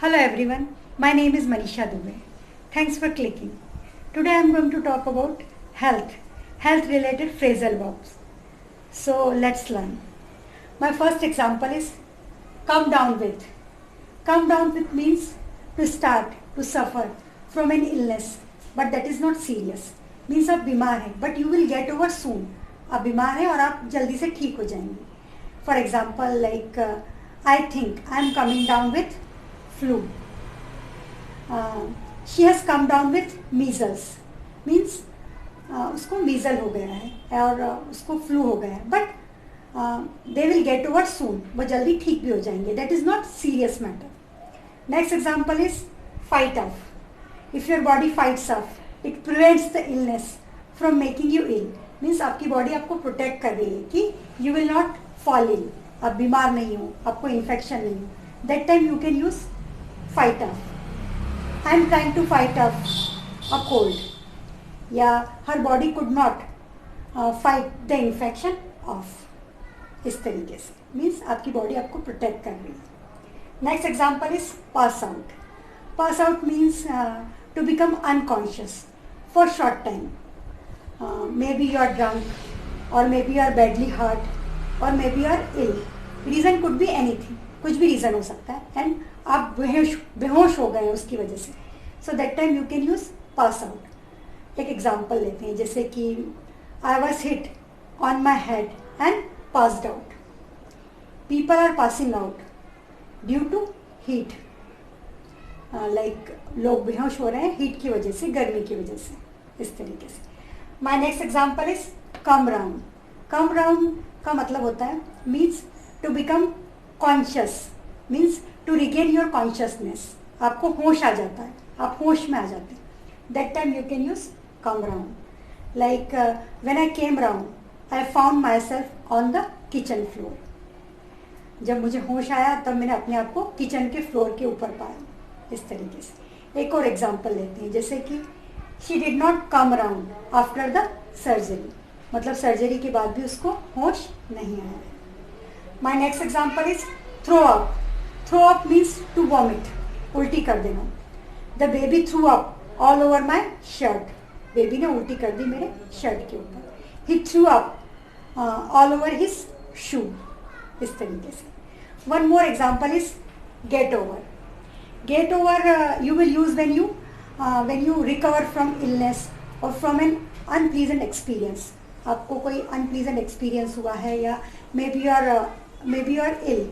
Hello everyone, my name is Manisha Dubey. Thanks for clicking. Today I am going to talk about health related phrasal verbs. So let's learn. My first example is come down with. Come down with means to start, to suffer from an illness, but that is not serious. Means आप बीमार हैं, but you will get over soon. आप बीमार हैं और आप जल्दी से ठीक हो जाएंगे. For example, like I think I am coming down with flu. She has come down with measles. Means उसको मीजल हो गया है और उसको फ्लू हो गया है, but they will get over soon. वो जल्दी ठीक भी हो जाएंगे. That is not serious matter. Next example is fight off. If your body fights off, it prevents the illness from making you ill. Means आपकी बॉडी आपको protect कर रही है कि you will not fall ill. आप बीमार नहीं हो, आपको इन्फेक्शन नहीं हो. That time you can use fight off. I am trying to fight off a cold. या her body could not fight the infection off. इस तरीके से मीन्स आपकी बॉडी आपको प्रोटेक्ट कर रही है. Next example is pass out. Pass out means to become unconscious for short time. Maybe you are drunk और maybe you are badly hurt और maybe you are ill. Reason could be anything. कुछ भी reason हो सकता है and आप बेहोश हो गए उसकी वजह से. So that time you can use pass out. एक एग्जाम्पल लेते हैं, जैसे कि I was hit on my head and passed out. People are passing out due to heat. Like लोग बेहोश हो रहे हैं हीट की वजह से, गर्मी की वजह से. इस तरीके से. My next example is come round. Come round का मतलब होता है means to become conscious. Means to regain your consciousness. आपको होश आ जाता है, आप होश में आ जाते हैं. That time you can use come round. Like when I came round, I found myself on the kitchen floor. जब मुझे होश आया तब मैंने अपने आप को किचन के फ्लोर के ऊपर पाया. इस तरीके से. एक और एग्जांपल लेते हैं, जैसे कि she did not come round after the surgery. मतलब सर्जरी के बाद भी उसको होश नहीं आया. My next example is throw up. Throw up means to vomit. उल्टी कर देना. The baby threw up all over my shirt. Baby ने उल्टी कर दी मेरे शर्ट के ऊपर. He threw up all over his shoe. इस तरीके से. One more example is get over. Get over you will use when you recover from illness और फ्रॉम एन अनप्लीजेंट एक्सपीरियंस. आपको कोई अनप्लीजेंट एक्सपीरियंस हुआ है या maybe you are ill,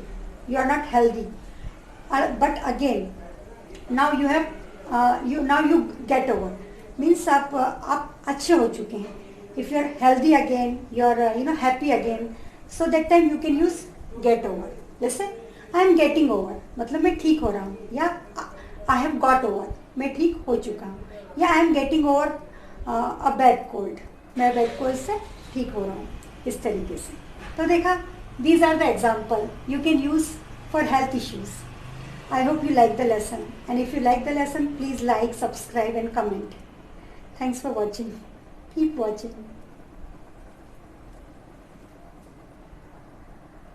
you are not healthy, but again now you get over. Means आप अच्छे हो चुके हैं. If you are healthy again, you are happy again, so that time you can use get over. जैसे I am getting over मतलब मैं ठीक हो रहा हूँ, या आई हैव गॉट ओवर मैं ठीक हो चुका हूँ, या I am getting over a bad cold मैं बैड कोल्ड से ठीक हो रहा हूँ. इस तरीके से. तो देखा, these are the example you can use for health issues. I hope you like the lesson, and if you like the lesson, please like, subscribe and comment. Thanks for watching. Keep watching.